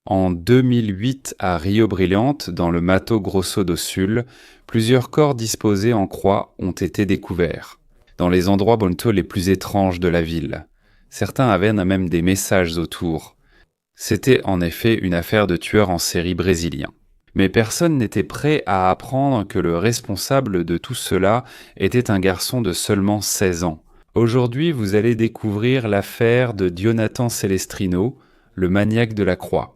En 2008, à Rio Brillante, dans le Mato Grosso do Sul, plusieurs corps disposés en croix ont été découverts, dans les endroits bonito les plus étranges de la ville. Certains avaient même des messages autour. C'était en effet une affaire de tueurs en série brésiliens. Mais personne n'était prêt à apprendre que le responsable de tout cela était un garçon de seulement 16 ans. Aujourd'hui, vous allez découvrir l'affaire de Jonathan Celestrino, le maniaque de la croix.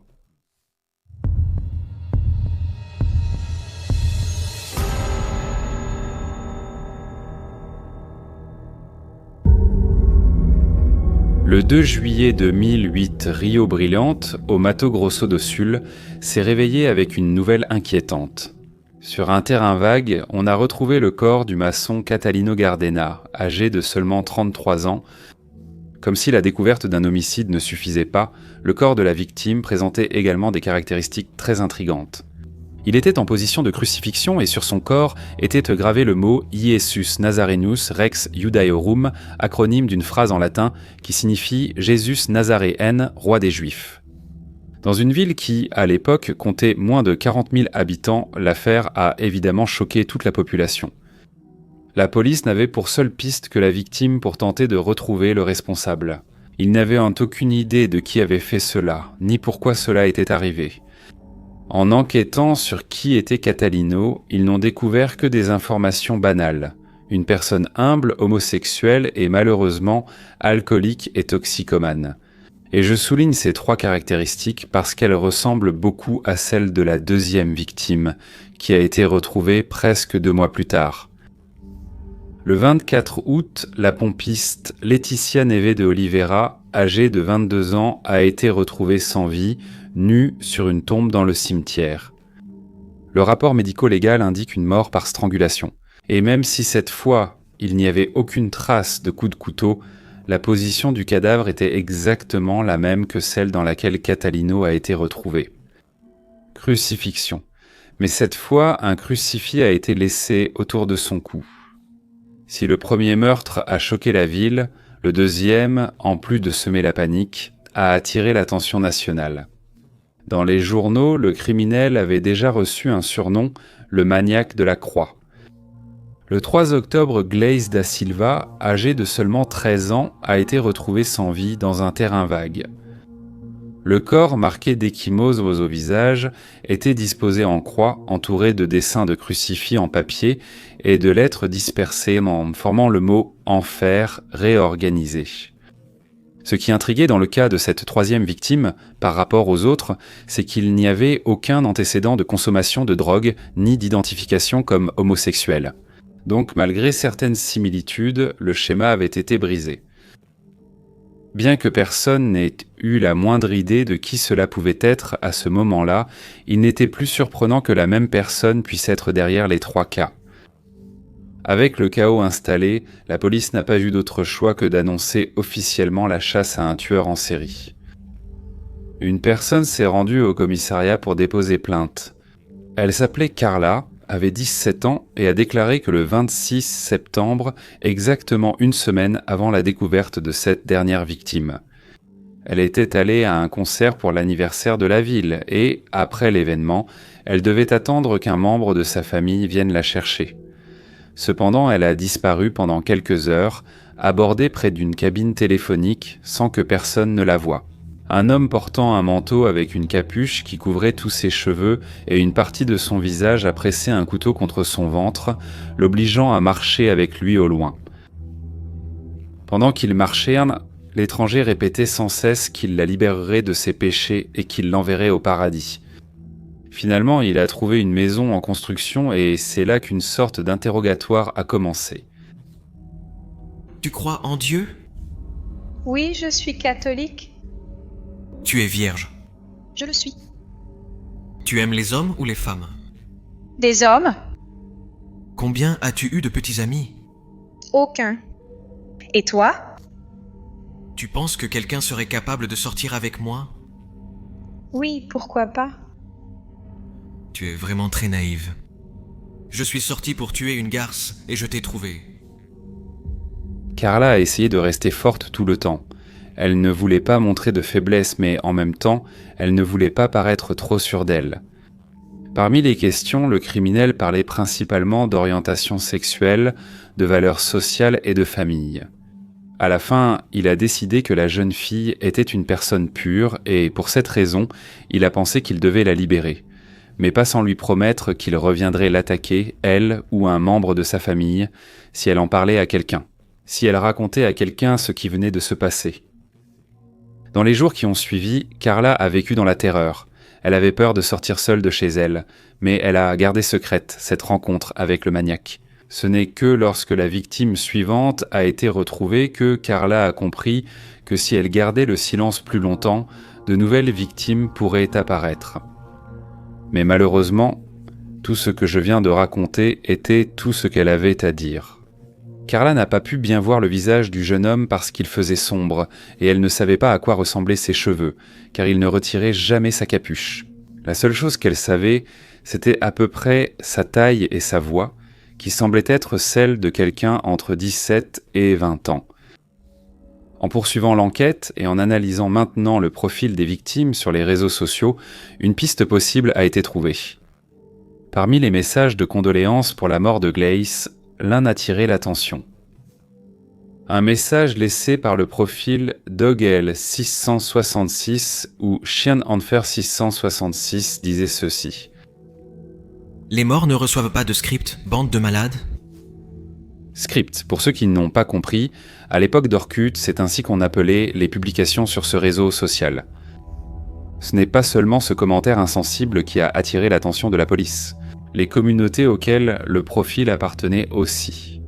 Le 2 juillet 2008, Rio Brillante, au Mato Grosso do Sul, s'est réveillé avec une nouvelle inquiétante. Sur un terrain vague, on a retrouvé le corps du maçon Catalino Gardena, âgé de seulement 33 ans. Comme si la découverte d'un homicide ne suffisait pas, le corps de la victime présentait également des caractéristiques très intrigantes. Il était en position de crucifixion et sur son corps était gravé le mot « Iesus Nazarenus Rex Judaeorum », acronyme d'une phrase en latin qui signifie « Jésus Nazaréen, roi des Juifs ». Dans une ville qui, à l'époque, comptait moins de 40 000 habitants, l'affaire a évidemment choqué toute la population. La police n'avait pour seule piste que la victime pour tenter de retrouver le responsable. Ils n'avaient aucune idée de qui avait fait cela, ni pourquoi cela était arrivé. En enquêtant sur qui était Catalino, ils n'ont découvert que des informations banales. Une personne humble, homosexuelle et malheureusement alcoolique et toxicomane. Et je souligne ces trois caractéristiques parce qu'elles ressemblent beaucoup à celles de la deuxième victime, qui a été retrouvée presque 2 mois plus tard. Le 24 août, la pompiste Laetitia Neve de Oliveira, âgée de 22 ans, a été retrouvée sans vie, nue sur une tombe dans le cimetière. Le rapport médico-légal indique une mort par strangulation. Et même si cette fois, il n'y avait aucune trace de coup de couteau, la position du cadavre était exactement la même que celle dans laquelle Catalino a été retrouvé. Crucifixion. Mais cette fois, un crucifix a été laissé autour de son cou. Si le premier meurtre a choqué la ville, le deuxième, en plus de semer la panique, a attiré l'attention nationale. Dans les journaux, le criminel avait déjà reçu un surnom, le maniaque de la croix. Le 3 octobre, Gleice da Silva, âgé de seulement 13 ans, a été retrouvé sans vie dans un terrain vague. Le corps, marqué d'ecchymoses au visage, était disposé en croix, entouré de dessins de crucifix en papier et de lettres dispersées en formant le mot « enfer réorganisé ». Ce qui intriguait dans le cas de cette troisième victime, par rapport aux autres, c'est qu'il n'y avait aucun antécédent de consommation de drogue ni d'identification comme homosexuel. Donc, malgré certaines similitudes, le schéma avait été brisé. Bien que personne n'ait eu la moindre idée de qui cela pouvait être à ce moment-là, il n'était plus surprenant que la même personne puisse être derrière les 3 cas. Avec le chaos installé, la police n'a pas eu d'autre choix que d'annoncer officiellement la chasse à un tueur en série. Une personne s'est rendue au commissariat pour déposer plainte. Elle s'appelait Carla, avait 17 ans et a déclaré que le 26 septembre, exactement une semaine avant la découverte de cette dernière victime. Elle était allée à un concert pour l'anniversaire de la ville et, après l'événement, elle devait attendre qu'un membre de sa famille vienne la chercher. Cependant, elle a disparu pendant quelques heures, abordée près d'une cabine téléphonique sans que personne ne la voie. Un homme portant un manteau avec une capuche qui couvrait tous ses cheveux et une partie de son visage a pressé un couteau contre son ventre, l'obligeant à marcher avec lui au loin. Pendant qu'ils marchaient, l'étranger répétait sans cesse qu'il la libérerait de ses péchés et qu'il l'enverrait au paradis. Finalement, il a trouvé une maison en construction et c'est là qu'une sorte d'interrogatoire a commencé. Tu crois en Dieu? Oui, je suis catholique. Tu es vierge. Je le suis. Tu aimes les hommes ou les femmes? Des hommes? Combien as-tu eu de petits amis? Aucun. Et toi? Tu penses que quelqu'un serait capable de sortir avec moi? Oui, pourquoi pas? Tu es vraiment très naïve. Je suis sortie pour tuer une garce et je t'ai trouvé. Carla a essayé de rester forte tout le temps. Elle ne voulait pas montrer de faiblesse, mais en même temps, elle ne voulait pas paraître trop sûre d'elle. Parmi les questions, le criminel parlait principalement d'orientation sexuelle, de valeurs sociales et de famille. À la fin, il a décidé que la jeune fille était une personne pure et, pour cette raison, il a pensé qu'il devait la libérer. Mais pas sans lui promettre qu'il reviendrait l'attaquer, elle ou un membre de sa famille, si elle en parlait à quelqu'un, si elle racontait à quelqu'un ce qui venait de se passer. Dans les jours qui ont suivi, Carla a vécu dans la terreur. Elle avait peur de sortir seule de chez elle, mais elle a gardé secrète cette rencontre avec le maniaque. Ce n'est que lorsque la victime suivante a été retrouvée que Carla a compris que si elle gardait le silence plus longtemps, de nouvelles victimes pourraient apparaître. Mais malheureusement, tout ce que je viens de raconter était tout ce qu'elle avait à dire. Carla n'a pas pu bien voir le visage du jeune homme parce qu'il faisait sombre, et elle ne savait pas à quoi ressemblaient ses cheveux, car il ne retirait jamais sa capuche. La seule chose qu'elle savait, c'était à peu près sa taille et sa voix, qui semblaient être celles de quelqu'un entre 17 et 20 ans. En poursuivant l'enquête et en analysant maintenant le profil des victimes sur les réseaux sociaux, une piste possible a été trouvée. Parmi les messages de condoléances pour la mort de Glace, l'un attirait l'attention. Un message laissé par le profil Dogel 666 ou Chien Enfer 666 disait ceci. Les morts ne reçoivent pas de script, bande de malades? Script, pour ceux qui n'ont pas compris, à l'époque d'Orkut, c'est ainsi qu'on appelait les publications sur ce réseau social. Ce n'est pas seulement ce commentaire insensible qui a attiré l'attention de la police. Les communautés auxquelles le profil appartenait aussi.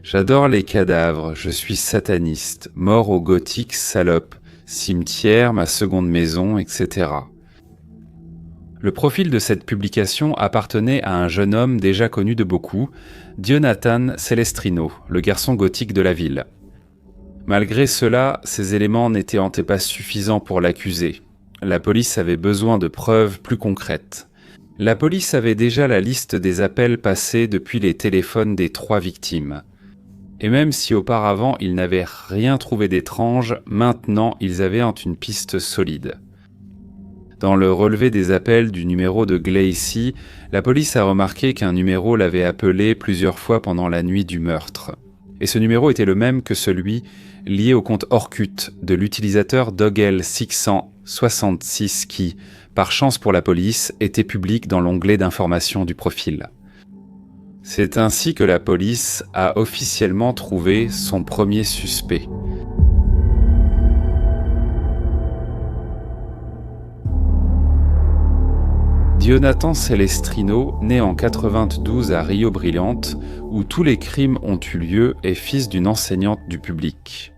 J'adore les cadavres, je suis sataniste, mort au gothique, salope, cimetière, ma seconde maison, etc. Le profil de cette publication appartenait à un jeune homme déjà connu de beaucoup, Dionatan Celestrino, le garçon gothique de la ville. Malgré cela, ces éléments n'étaient pas suffisants pour l'accuser. La police avait besoin de preuves plus concrètes. La police avait déjà la liste des appels passés depuis les téléphones des 3 victimes. Et même si auparavant ils n'avaient rien trouvé d'étrange, maintenant ils avaient une piste solide. Dans le relevé des appels du numéro de Glacy, la police a remarqué qu'un numéro l'avait appelé plusieurs fois pendant la nuit du meurtre. Et ce numéro était le même que celui lié au compte Orkut de l'utilisateur Dogel 666 qui, par chance pour la police, était public dans l'onglet d'information du profil. C'est ainsi que la police a officiellement trouvé son premier suspect. Dionatan Celestrino, né en 92 à Rio Brillante, où tous les crimes ont eu lieu, est fils d'une enseignante du public.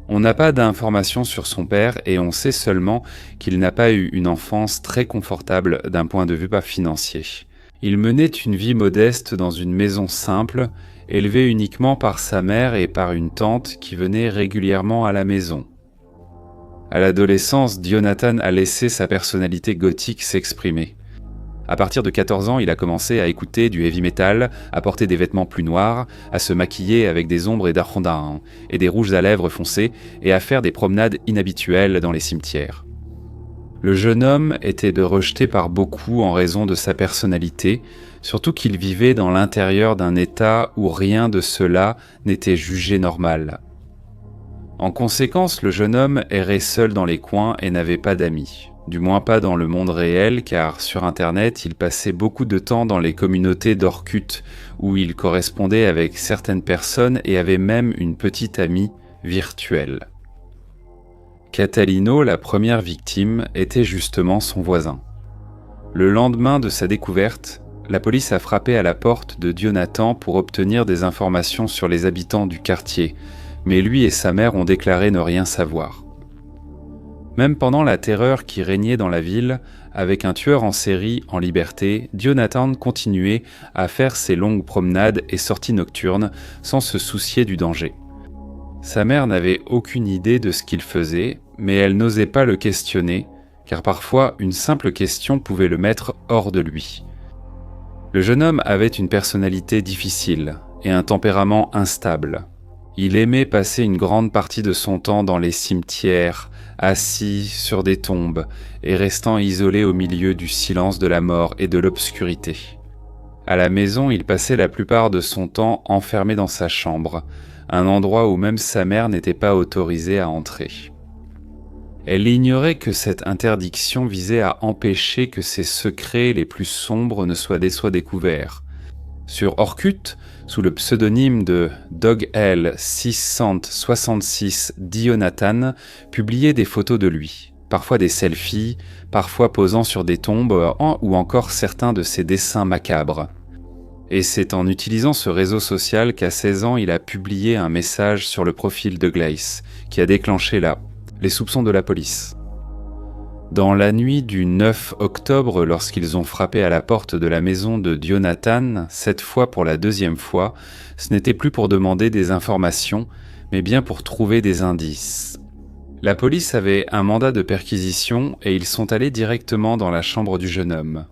On n'a pas d'informations sur son père et on sait seulement qu'il n'a pas eu une enfance très confortable d'un point de vue pas financier. Il menait une vie modeste dans une maison simple, élevée uniquement par sa mère et par une tante qui venait régulièrement à la maison. À l'adolescence, Dionatan a laissé sa personnalité gothique s'exprimer. À partir de 14 ans, il a commencé à écouter du heavy metal, à porter des vêtements plus noirs, à se maquiller avec des ombres et d'arrondins, et des rouges à lèvres foncés, et à faire des promenades inhabituelles dans les cimetières. Le jeune homme était rejeté par beaucoup en raison de sa personnalité, surtout qu'il vivait dans l'intérieur d'un état où rien de cela n'était jugé normal. En conséquence, le jeune homme errait seul dans les coins et n'avait pas d'amis. Du moins pas dans le monde réel, car sur Internet, il passait beaucoup de temps dans les communautés d'Orkut, où il correspondait avec certaines personnes et avait même une petite amie virtuelle. Catalino, la première victime, était justement son voisin. Le lendemain de sa découverte, la police a frappé à la porte de Dionatan pour obtenir des informations sur les habitants du quartier, mais lui et sa mère ont déclaré ne rien savoir. Même pendant la terreur qui régnait dans la ville, avec un tueur en série en liberté, Dionatan continuait à faire ses longues promenades et sorties nocturnes sans se soucier du danger. Sa mère n'avait aucune idée de ce qu'il faisait, mais elle n'osait pas le questionner, car parfois une simple question pouvait le mettre hors de lui. Le jeune homme avait une personnalité difficile et un tempérament instable. Il aimait passer une grande partie de son temps dans les cimetières, assis sur des tombes et restant isolé au milieu du silence de la mort et de l'obscurité. À la maison, il passait la plupart de son temps enfermé dans sa chambre, un endroit où même sa mère n'était pas autorisée à entrer. Elle ignorait que cette interdiction visait à empêcher que ses secrets les plus sombres ne soient découverts. Sur Orkut, sous le pseudonyme de Dog-L 666 Dionathan, publiait des photos de lui, parfois des selfies, parfois posant sur des tombes ou encore certains de ses dessins macabres. Et c'est en utilisant ce réseau social qu'à 16 ans, il a publié un message sur le profil de Glace, qui a déclenché les soupçons de la police. Dans la nuit du 9 octobre, lorsqu'ils ont frappé à la porte de la maison de Dionathan, cette fois pour la deuxième fois, ce n'était plus pour demander des informations, mais bien pour trouver des indices. La police avait un mandat de perquisition et ils sont allés directement dans la chambre du jeune homme.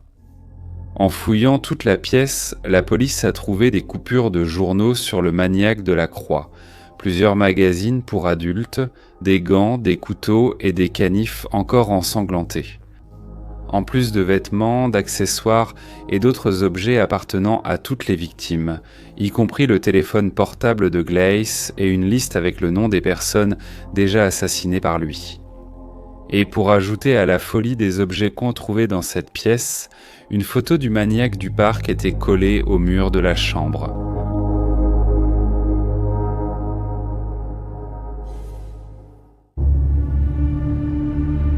En fouillant toute la pièce, la police a trouvé des coupures de journaux sur le maniaque de la Croix, plusieurs magazines pour adultes, des gants, des couteaux et des canifs encore ensanglantés. En plus de vêtements, d'accessoires et d'autres objets appartenant à toutes les victimes, y compris le téléphone portable de Glace et une liste avec le nom des personnes déjà assassinées par lui. Et pour ajouter à la folie des objets qu'on trouvait dans cette pièce, une photo du maniaque du parc était collée au mur de la chambre.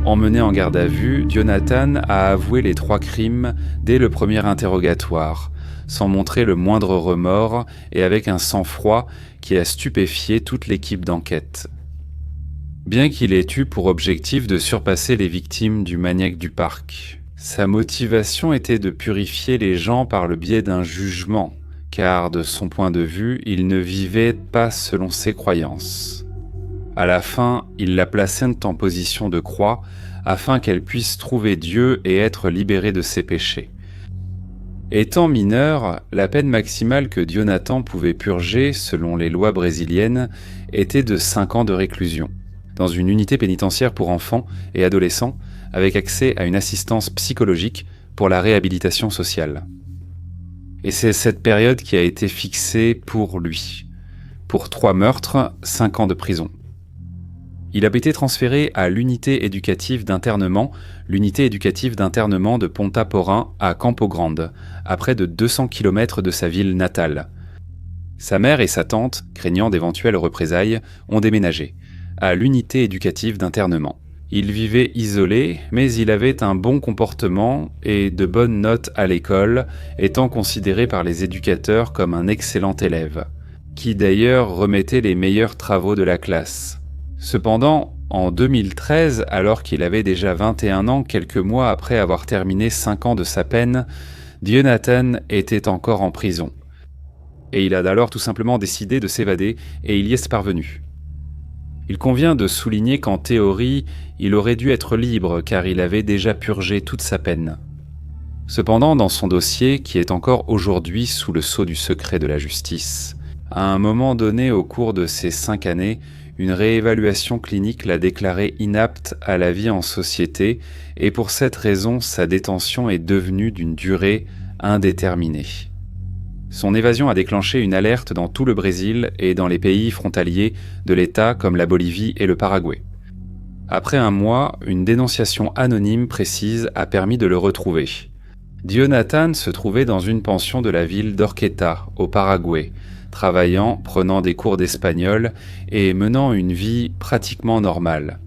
Emmené en garde à vue, Dionathan a avoué les 3 crimes dès le premier interrogatoire, sans montrer le moindre remords et avec un sang-froid qui a stupéfié toute l'équipe d'enquête. Bien qu'il ait eu pour objectif de surpasser les victimes du maniaque du parc, sa motivation était de purifier les gens par le biais d'un jugement, car de son point de vue, il ne vivait pas selon ses croyances. À la fin, il la plaçait en position de croix afin qu'elle puisse trouver Dieu et être libérée de ses péchés. Étant mineur, la peine maximale que Dionathan pouvait purger, selon les lois brésiliennes, était de 5 ans de réclusion, dans une unité pénitentiaire pour enfants et adolescents, avec accès à une assistance psychologique pour la réhabilitation sociale. Et c'est cette période qui a été fixée pour lui. Pour 3 meurtres, 5 ans de prison. Il a été transféré à l'unité éducative d'internement de Ponta Porã à Campo Grande, à près de 200 km de sa ville natale. Sa mère et sa tante, craignant d'éventuelles représailles, ont déménagé, à l'unité éducative d'internement. Il vivait isolé, mais il avait un bon comportement et de bonnes notes à l'école, étant considéré par les éducateurs comme un excellent élève, qui d'ailleurs remettait les meilleurs travaux de la classe. Cependant, en 2013, alors qu'il avait déjà 21 ans, quelques mois après avoir terminé 5 ans de sa peine, Dionathan était encore en prison. Et il a alors tout simplement décidé de s'évader, et il y est parvenu. Il convient de souligner qu'en théorie, il aurait dû être libre car il avait déjà purgé toute sa peine. Cependant, dans son dossier, qui est encore aujourd'hui sous le sceau du secret de la justice, à un moment donné au cours de ces 5 années, une réévaluation clinique l'a déclaré inapte à la vie en société et pour cette raison, sa détention est devenue d'une durée indéterminée. Son évasion a déclenché une alerte dans tout le Brésil et dans les pays frontaliers de l'État comme la Bolivie et le Paraguay. Après un mois, une dénonciation anonyme précise a permis de le retrouver. Dionathan se trouvait dans une pension de la ville d'Orqueta, au Paraguay, travaillant, prenant des cours d'espagnol et menant une vie pratiquement normale.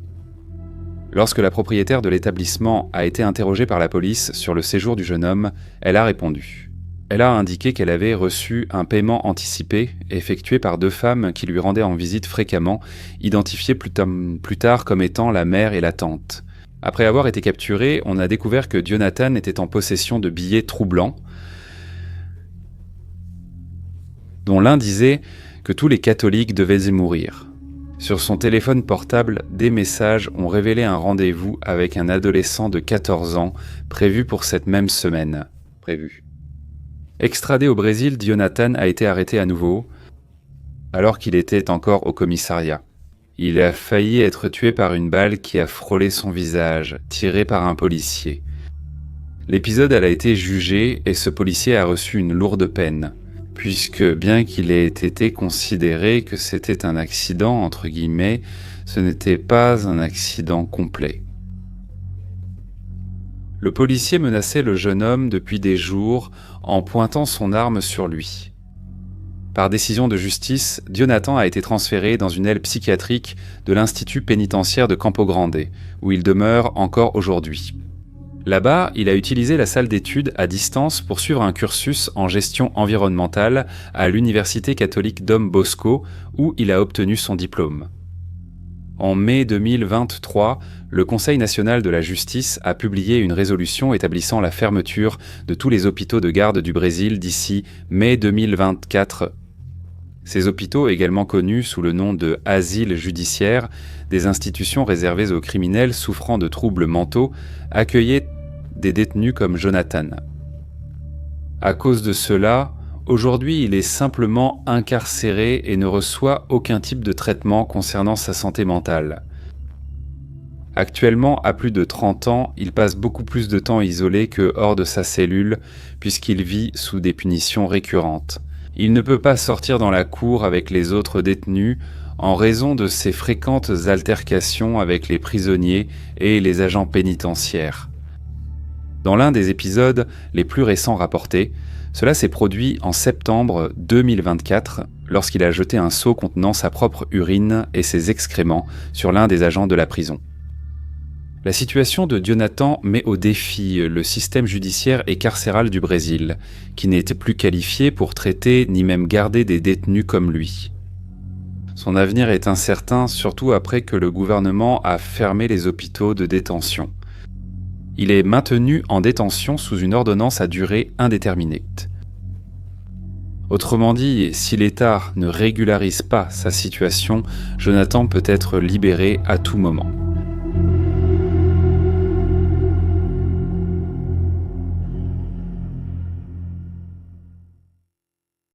Lorsque la propriétaire de l'établissement a été interrogée par la police sur le séjour du jeune homme, elle a répondu. Elle a indiqué qu'elle avait reçu un paiement anticipé effectué par 2 femmes qui lui rendaient en visite fréquemment, identifiées plus tard comme étant la mère et la tante. Après avoir été capturée, on a découvert que Dionathan était en possession de billets troublants, dont l'un disait que tous les catholiques devaient y mourir. Sur son téléphone portable, des messages ont révélé un rendez-vous avec un adolescent de 14 ans prévu pour cette même semaine. Extradé au Brésil, Dionathan a été arrêté à nouveau. alors qu'il était encore au commissariat. Il a failli être tué par une balle qui a frôlé son visage, tirée par un policier. L'épisode a été jugé et ce policier a reçu une lourde peine, puisque bien qu'il ait été considéré que c'était un accident, entre guillemets, ce n'était pas un accident complet. Le policier menaçait le jeune homme depuis des jours en pointant son arme sur lui. Par décision de justice, Dionatan a été transféré dans une aile psychiatrique de l'Institut pénitentiaire de Campo Grande, où il demeure encore aujourd'hui. Là-bas, il a utilisé la salle d'études à distance pour suivre un cursus en gestion environnementale à l'Université catholique Dom Bosco, où il a obtenu son diplôme. En mai 2023, le Conseil national de la justice a publié une résolution établissant la fermeture de tous les hôpitaux de garde du Brésil d'ici mai 2024. Ces hôpitaux, également connus sous le nom de asiles judiciaires, des institutions réservées aux criminels souffrant de troubles mentaux, accueillaient des détenus comme Jonathan. À cause de cela, aujourd'hui, il est simplement incarcéré et ne reçoit aucun type de traitement concernant sa santé mentale. Actuellement, à plus de 30 ans, il passe beaucoup plus de temps isolé que hors de sa cellule, puisqu'il vit sous des punitions récurrentes. Il ne peut pas sortir dans la cour avec les autres détenus en raison de ses fréquentes altercations avec les prisonniers et les agents pénitentiaires. Dans l'un des épisodes les plus récents rapportés, cela s'est produit en septembre 2024 lorsqu'il a jeté un seau contenant sa propre urine et ses excréments sur l'un des agents de la prison. La situation de Dionatan met au défi le système judiciaire et carcéral du Brésil, qui n'était plus qualifié pour traiter ni même garder des détenus comme lui. Son avenir est incertain, surtout après que le gouvernement a fermé les hôpitaux de détention. Il est maintenu en détention sous une ordonnance à durée indéterminée. Autrement dit, si l'État ne régularise pas sa situation, Jonathan peut être libéré à tout moment.